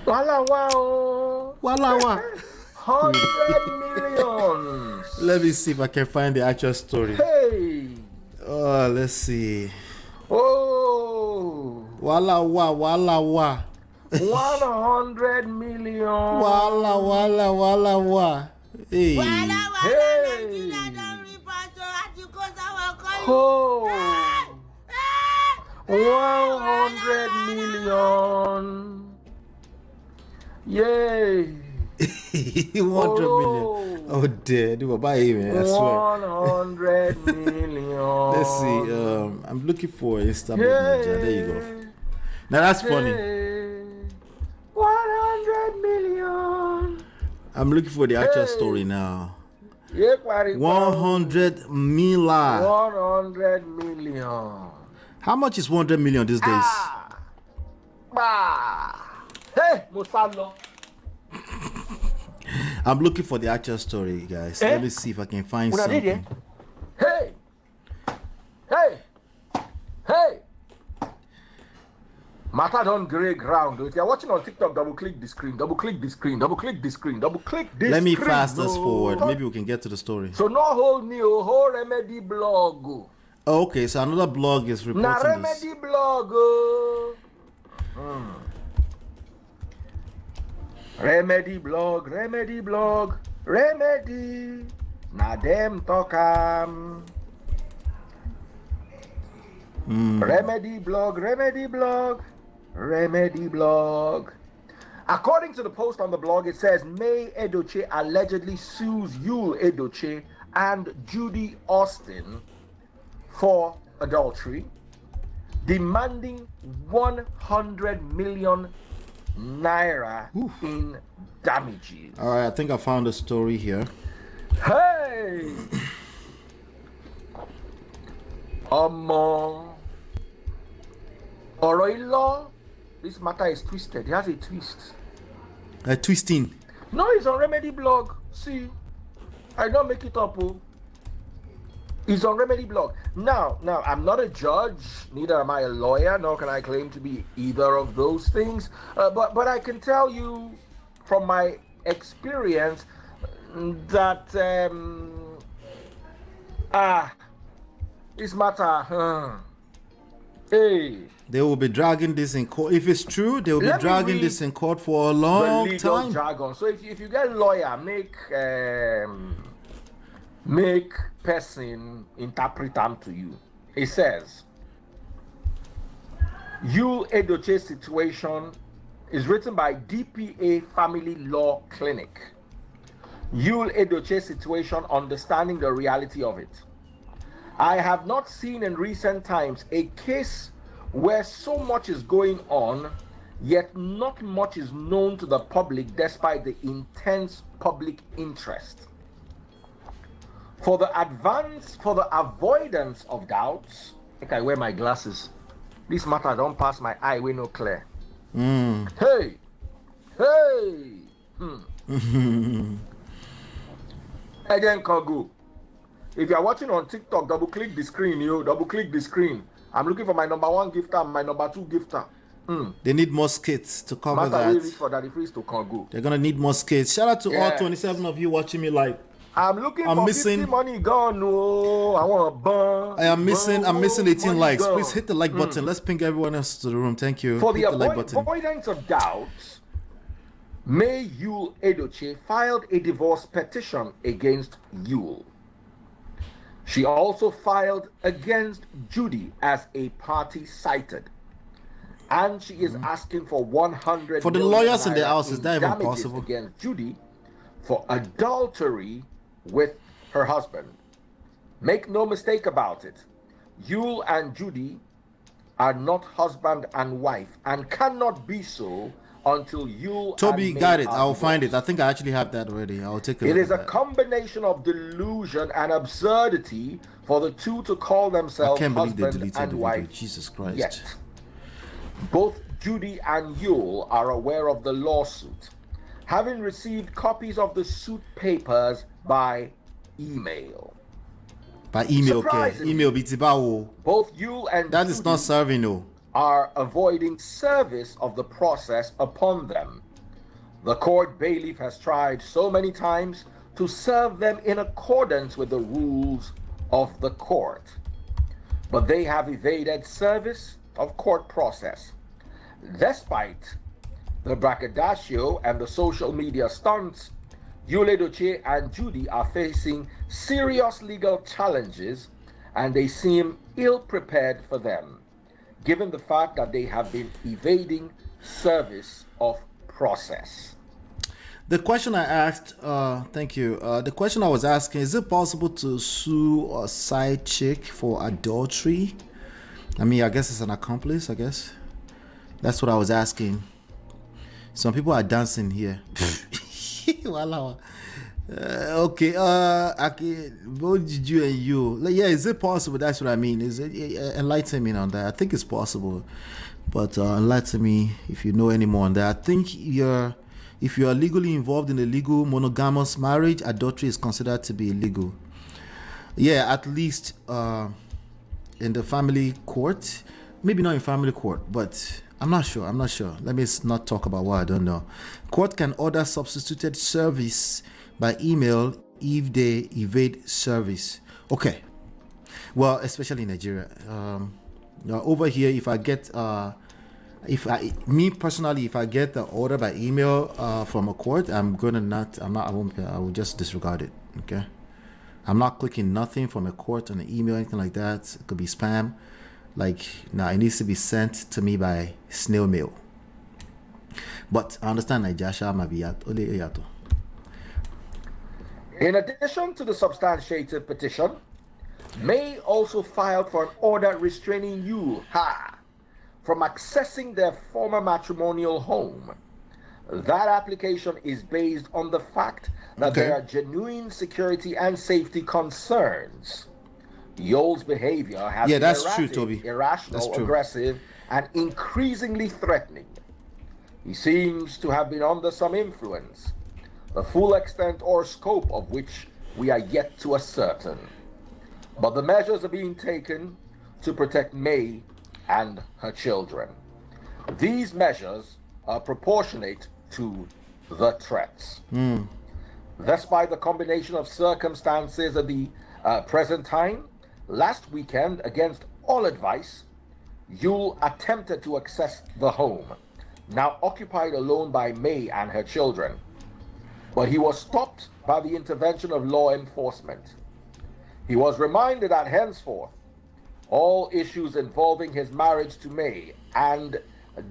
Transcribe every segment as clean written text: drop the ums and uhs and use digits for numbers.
Wala wow. Wala wa. 100 millions. Let me see if I can find the actual story. Hey. Oh, let's see. Oh. Wala wa, wala wa. 100 million. Wala wala wala wa. Hey. Hey. Oh. 100 million. Yay. 100 million. Oh dear, do buy man. I swear. 100 million. Let's see. I'm looking for Insta. There you go. Now that's funny. 100 million. I'm looking for the actual story now. 100 million. 100 million. How much is 100 million these days? Hey, Musalo. I'm looking for the actual story, guys. Let me see if I can find something. Hey, hey, hey. Matter on grey ground. If you're watching on TikTok, double click the screen, double click the screen, double click the screen, double click this screen. Let me fast this forward. Maybe we can get to the story. So no whole new whole remedy blog. Oh, okay, so another blog is reporting this. Remedy blog. Remedy blog, remedy blog, remedy. Na dem talkam. Remedy blog, remedy blog, remedy blog. According to the post on the blog, it says May EDOCHIE allegedly sues Yul EDOCHIE and Judy Austin for adultery, demanding 100 million Naira in damages. All right, I think I found a story here. Hey! Oroilo, this matter is twisted. It has a twist. A twisting. No, it's on Remedy blog. See, I don't make it up. It's on Remedy blog. Now, I'm not a judge, neither am I a lawyer, nor can I claim to be either of those things. But I can tell you from my experience that this matter. Hey. They will be dragging this in court. If it's true, they will be dragging this in court for a long time. Jargon. So if you get a lawyer, make person interpret them to you. It says, Yul EDOCHIE situation is written by DPA Family Law Clinic. Yul EDOCHIE situation, understanding the reality of it. I have not seen in recent times a case where so much is going on, yet not much is known to the public despite the intense public interest. For the avoidance of doubts, I think I wear my glasses. This matter don't pass my eye, we no clear. Hey! Again, Kogu. If you are watching on TikTok, double click the screen, double click the screen. I'm looking for my number 1 gifter and my number 2 gifter. They need more skits to cover that. For that to Kogu. They're gonna need more skits. Shout out to all 27 of you watching me live. I'm looking for missing 50 money gone. No, I want a burn. I'm missing 18 likes. Gone. Please hit the like button. Let's ping everyone else to the room. Thank you. For the avoidance of doubts, May Yul EDOCHIE filed a divorce petition against Yul. She also filed against Judy as a party cited, and she is asking for 100 for the lawyers in the house. Is that even possible? Against Judy for adultery with her husband. Make no mistake about it, Yul and Judy are not husband and wife and cannot be so until Yul Toby got it. I'll find it. I think I actually have that already. I'll take a look. It is a combination of delusion and absurdity for the two to call themselves husband and wife. Jesus Christ. Yet, both Judy and Yul are aware of the lawsuit, having received copies of the suit papers by email. By email, okay. Email bitibawo. Both Yul and that Judy is not serving, no. Are avoiding service of the process upon them, The court bailiff has tried so many times to serve them in accordance with the rules of the court, but they have evaded service of court process. Despite the braggadocio and the social media stunts, EDOCHIE and Judy are facing serious legal challenges, and they seem ill-prepared for them, given the fact that they have been evading service of process. The question I asked, thank you. The question I was asking, is it possible to sue a side chick for adultery? I mean, I guess it's an accomplice, I guess. That's what I was asking. Some people are dancing here. Voila. Okay, both you and you. Like, yeah, is it possible? That's what I mean. Is it enlighten me on that? I think it's possible, but enlighten me if you know any more on that. I think if you are legally involved in a legal monogamous marriage, adultery is considered to be illegal. Yeah, at least in the family court. Maybe not in family court, but I'm not sure. Let me not talk about what I don't know. Court can order substituted service by email if they evade service. Okay. Well, especially in Nigeria. Over here, if I get if I get the order by email from a court, I will just disregard it. Okay. I'm not clicking nothing from a court on an email, anything like that. It could be spam. Like, now it needs to be sent to me by snail mail. But I understand Najasha Mabiat. In addition to the substantiated petition, May also filed for an order restraining you, from accessing their former matrimonial home. That application is based on the fact that there are genuine security and safety concerns. Yoel's behavior has been erratic, irrational, aggressive, and increasingly threatening. He seems to have been under some influence, the full extent or scope of which we are yet to ascertain. But the measures are being taken to protect May and her children. These measures are proportionate to the threats. Despite the combination of circumstances at the present time, last weekend, against all advice, Yule attempted to access the home, now occupied alone by May and her children. But he was stopped by the intervention of law enforcement. He was reminded that henceforth, all issues involving his marriage to May and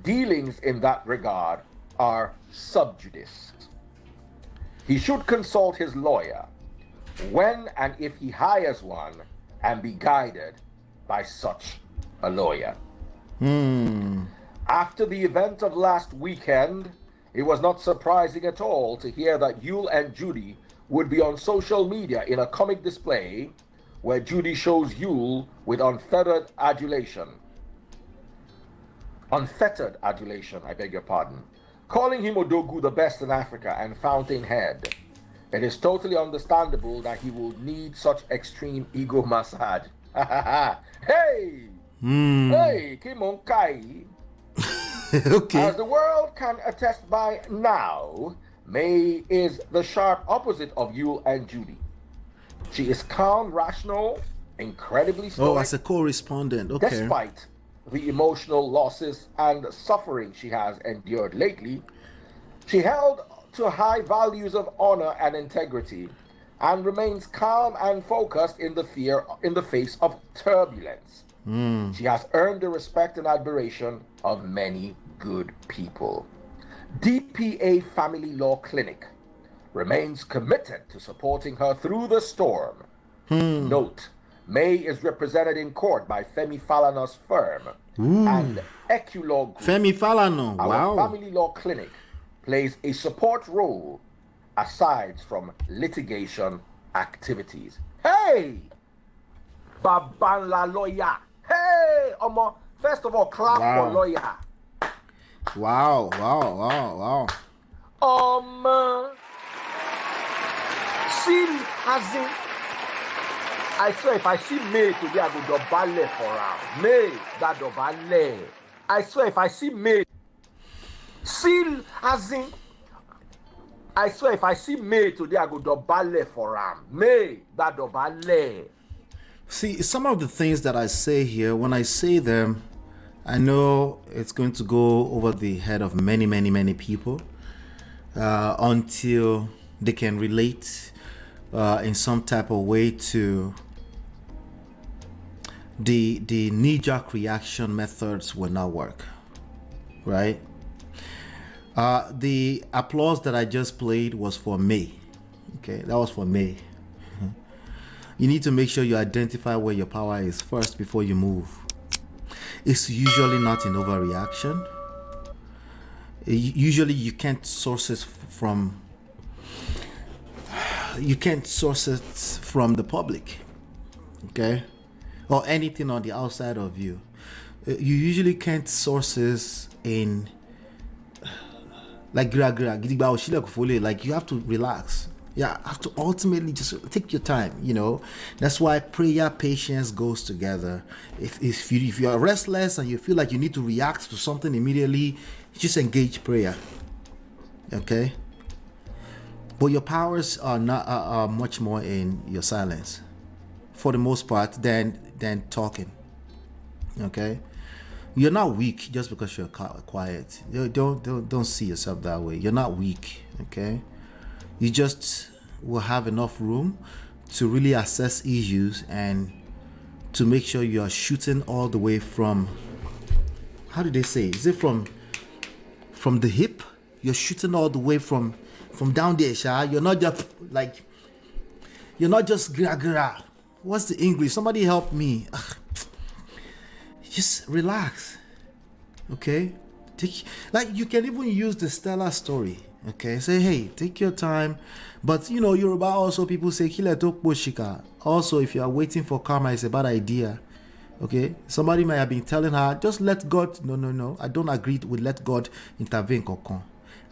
dealings in that regard are sub judice. He should consult his lawyer when and if he hires one, and be guided by such a lawyer. After the event of last weekend, it was not surprising at all to hear that Yule and Judy would be on social media in a comic display where Judy shows Yule with unfettered adulation, I beg your pardon, calling him Odogu, the best in Africa, and fountainhead. It is totally understandable that he will need such extreme ego massage. Hey! Hey, Kimon Kai. Okay. As the world can attest by now, May is the sharp opposite of Yule and Judy. She is calm, rational, incredibly stoic. Oh, as a co-respondent, okay. Despite the emotional losses and suffering she has endured lately, she held to high values of honor and integrity, and remains calm and focused in the face of turbulence. She has earned the respect and admiration of many good people. DPA Family Law Clinic remains committed to supporting her through the storm. Note, May is represented in court by Femi Falana's firm and Eculog. Femi Falana, wow. Our Family Law Clinic plays a support role aside from litigation activities. Hey! Babanla lawyer. Hey! First of all, clap for lawyer. Wow. See, I swear if I see May today, I go dobale for her. May, that dobale. I swear if I see May, seal as in I swear, if I see May today, I go dobale for him. May, that dobale. See, some of the things that I say here, when I say them, I know it's going to go over the head of many, many, many people until they can relate in some type of way to the knee-jerk reaction methods will not work, right? The applause that I just played was for May. Okay, that was for May. You need to make sure you identify where your power is first before you move. It's usually not an overreaction. Usually you can't source it from the public, okay, or anything on the outside of you. You usually can't source this in like like you have to relax. Yeah, have to ultimately just take your time, you know. That's why prayer, patience goes together. If you are restless and you feel like you need to react to something immediately, just engage prayer. Okay? But your powers are not are much more in your silence, for the most part, than talking. Okay? You're not weak just because you're quiet. Don't see yourself that way. You're not weak. Okay? You just will have enough room to really assess issues and to make sure you are shooting all the way from, how did they say? Is it from the hip? You're shooting all the way from down there, Sha. You're not just gra. What's the English? Somebody help me. Just relax. Okay? You can even use the Stella story. Okay, say, hey, take your time. But you know, Yoruba also, people say kile tokpo shika. Also, if you are waiting for karma, it's a bad idea. Okay, somebody might have been telling her, just let God. No, I don't agree with let God intervene. Kokon.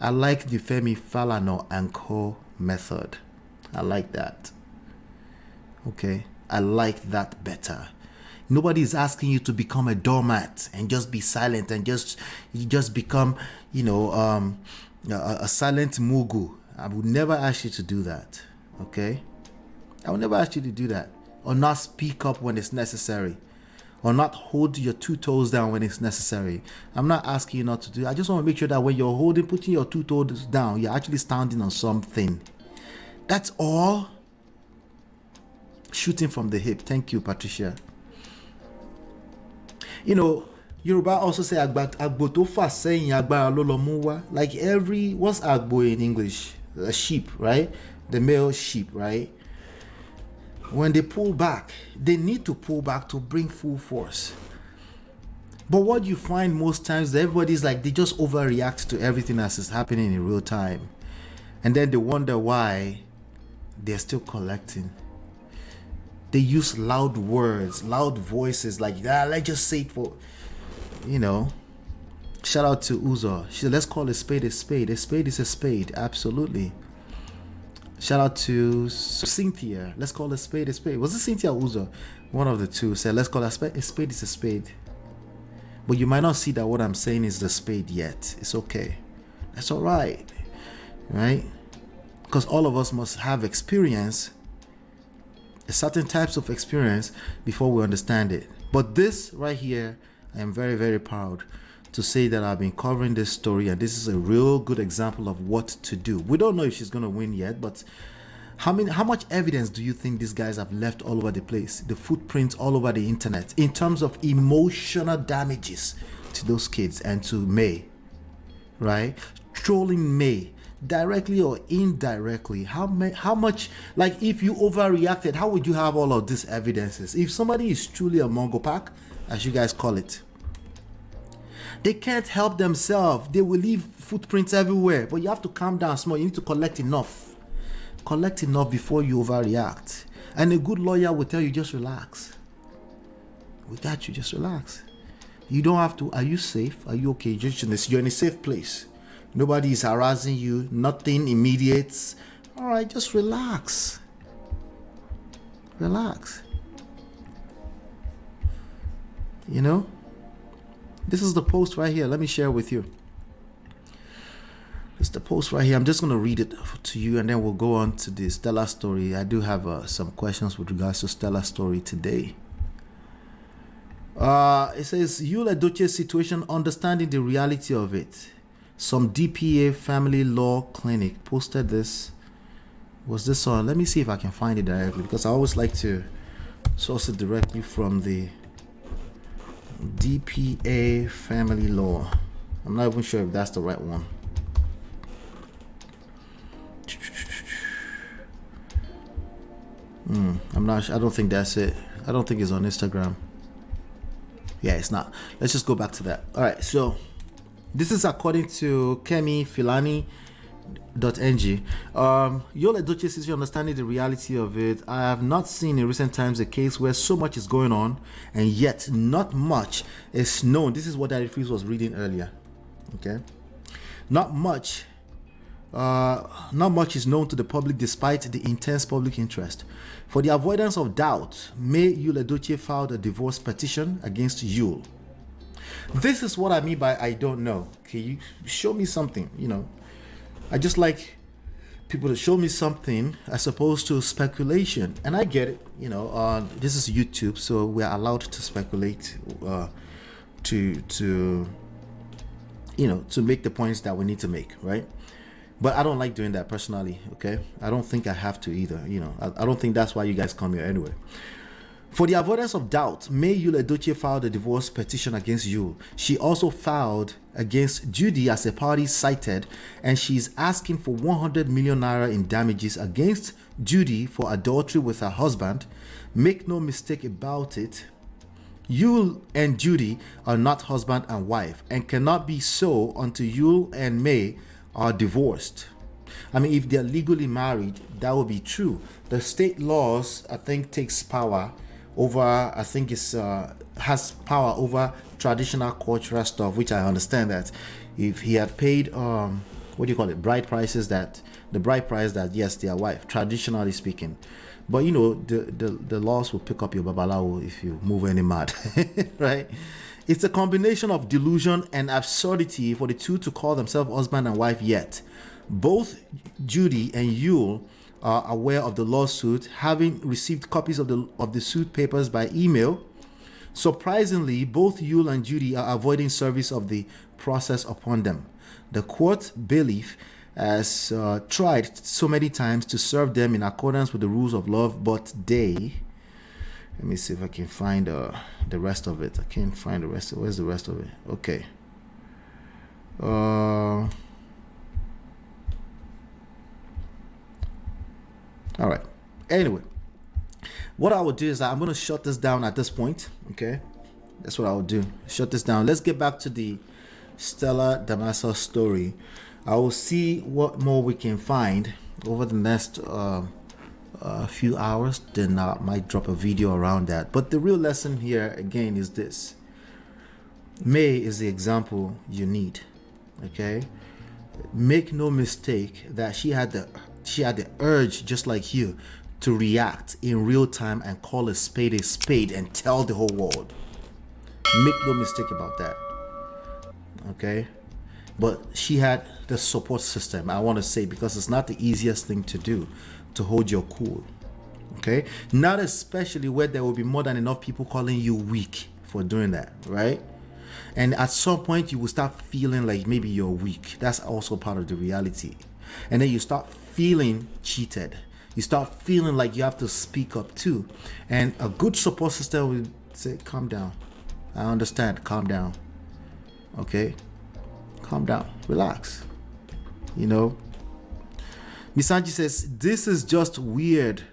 I like the Femi Falana and Co method. I like that. Okay, I like that better. Nobody is asking you to become a doormat and just be silent and just become, you know, a silent mugu. I would never ask you to do that. Okay, I would never ask you to do that, or not speak up when it's necessary, or not hold your 2 toes down when it's necessary. I'm not asking you not to do it. I just want to make sure that when you're putting your 2 toes down, you're actually standing on something. That's all. Shooting from the hip. Thank you, Patricia. You know, Yoruba also say agbo to fa seyin agbara lo lo mu wa. Like what's agbo in English? A sheep, right? The male sheep, right? When they pull back, they need to pull back to bring full force. But what you find most times, everybody's like, they just overreact to everything that is happening in real time. And then they wonder why they're still collecting. They use loud words, loud voices, like, let's just say it for, you know. Shout out to Uzo. She said, let's call a spade a spade. A spade is a spade. Absolutely. Shout out to Cynthia. Let's call a spade a spade. Was it Cynthia or Uzo? One of the two said, let's call a spade is a spade. But you might not see that what I'm saying is the spade yet. It's okay. That's all right. Right? Because all of us must have experience, certain types of experience, before we understand it. But this right here, I am very, very proud to say that I've been covering this story, and this is a real good example of what to do. We don't know if she's going to win yet, but how much evidence do you think these guys have left all over the place? The footprints all over the internet in terms of emotional damages to those kids and to May, right? Trolling May, directly or indirectly. How much, like, if you overreacted, how would you have all of these evidences? If somebody is truly a Mongo pack, as you guys call it, they can't help themselves. They will leave footprints everywhere. But you have to calm down small. You need to collect enough. Collect enough before you overreact. And a good lawyer will tell you, just relax. We got you, just relax. You don't have to. Are you safe? Are you okay? You're in a safe place. Nobody is harassing you. Nothing immediate. All right, just relax. Relax. You know? This is the post right here. Let me share with you. It's the post right here. I'm just going to read it to you, and then we'll go on to the Stella story. I do have some questions with regards to Stella's story today. It says, Yul Edochie's situation, understanding the reality of it. Some DPA family law clinic posted this. Was this on? Let me see if I can find it directly, because I always like to source it directly from the DPA family law. I'm not even sure if that's the right one. I'm not sure. I don't think that's it. I don't think it's on Instagram. Yeah, it's not. Let's just go back to that. All right, so this is according to Kemi Filani.ng. Yul Edochie says, understanding the reality of it. I have not seen in recent times a case where so much is going on and yet not much is known. This is what Daddy Freeze was reading earlier. Okay, not much is known to the public despite the intense public interest. For the avoidance of doubt, May Yul Edochie filed a divorce petition against Yul. This is what I mean by I don't know. Okay, you show me something, I just like people to show me something as opposed to speculation. And I get it, this is YouTube, so we're allowed to speculate to make the points that we need to make, right? But I don't like doing that personally, okay? I don't think I have to either, I don't think that's why you guys come here anyway. For the avoidance of doubt, May Yul Edochie filed a divorce petition against Yul. She also filed against Judy as a party cited, and she's asking for 100 million naira in damages against Judy for adultery with her husband. Make no mistake about it, Yul and Judy are not husband and wife and cannot be so until Yul and May are divorced. I mean, if they're legally married, that would be true. The state laws, I think, takes power over, I think it's has power over traditional cultural stuff, which I understand that if he had paid bride prices, that the bride price that yes, their wife, traditionally speaking. But the laws will pick up your babalawo if you move any mad, right? It's a combination of delusion and absurdity for the two to call themselves husband and wife yet. Both Judy and Yul are aware of the lawsuit, having received copies of the suit papers by email. Surprisingly, both Yul and Judy are avoiding service of the process upon them. The court bailiff has tried so many times to serve them in accordance with the rules of law, but they... Let me see if I can find the rest of it. I can't find the rest. Where's the rest of it? Okay. All right. Anyway, what I will do is I'm going to shut this down at this point. Okay. That's what I will do. Shut this down. Let's get back to the Stella Damasa story. I will see what more we can find over the next few hours. Then I might drop a video around that. But the real lesson here again is this. May is the example you need. Okay. Make no mistake that she had the urge, just like you, to react in real time and call a spade and tell the whole world. Make no mistake about that. Okay. But she had the support system, I want to say, because it's not the easiest thing to do, to hold your cool. Okay. Not especially where there will be more than enough people calling you weak for doing that, right? And at some point you will start feeling like maybe you're weak. That's also part of the reality. And then you start feeling cheated. You start feeling like you have to speak up too. And a good support system will say, calm down. I understand. Calm down. Okay? Calm down. Relax. Misanji says, this is just weird.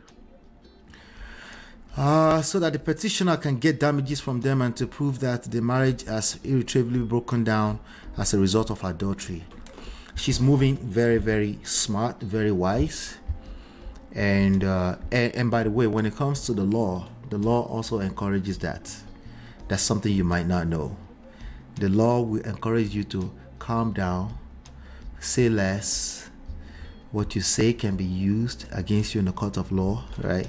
So that the petitioner can get damages from them and to prove that the marriage has irretrievably broken down as a result of adultery. She's moving very, very smart, very wise. And by the way, when it comes to the law also encourages that. That's something you might not know. The law will encourage you to calm down, say less. What you say can be used against you in the court of law, right?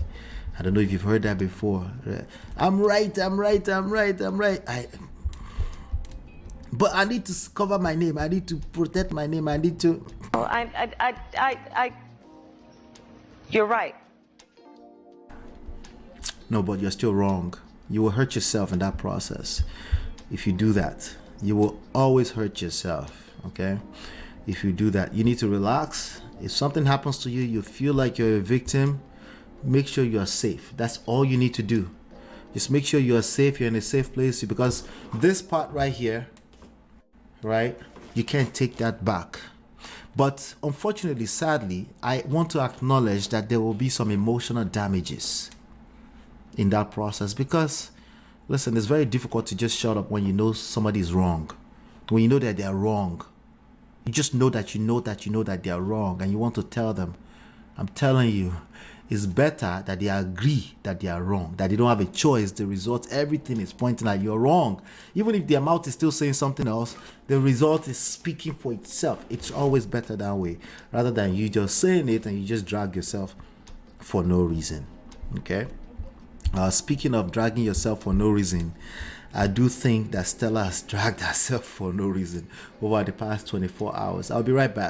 I don't know if you've heard that before. I'm right. But I need to cover my name. I need to protect my name. I need to... You're right. No, but you're still wrong. You will hurt yourself in that process. If you do that, you will always hurt yourself, okay? If you do that, you need to relax. If something happens to you, you feel like you're a victim, make sure you are safe. That's all you need to do. Just make sure you are safe, you're in a safe place, because this part right here, right, you can't take that back. But unfortunately, sadly, I want to acknowledge that there will be some emotional damages in that process, because listen, it's very difficult to just shut up when you know somebody is wrong. When you know that they're wrong, you just know that that they're wrong, and you want to tell them. I'm telling you, it's better that they agree that they are wrong, that they don't have a choice. The result, everything is pointing at you're wrong. Even if their mouth is still saying something else, the result is speaking for itself. It's always better that way, rather than you just saying it and you just drag yourself for no reason. Okay? Speaking of dragging yourself for no reason, I do think that Stella has dragged herself for no reason over the past 24 hours. I'll be right back.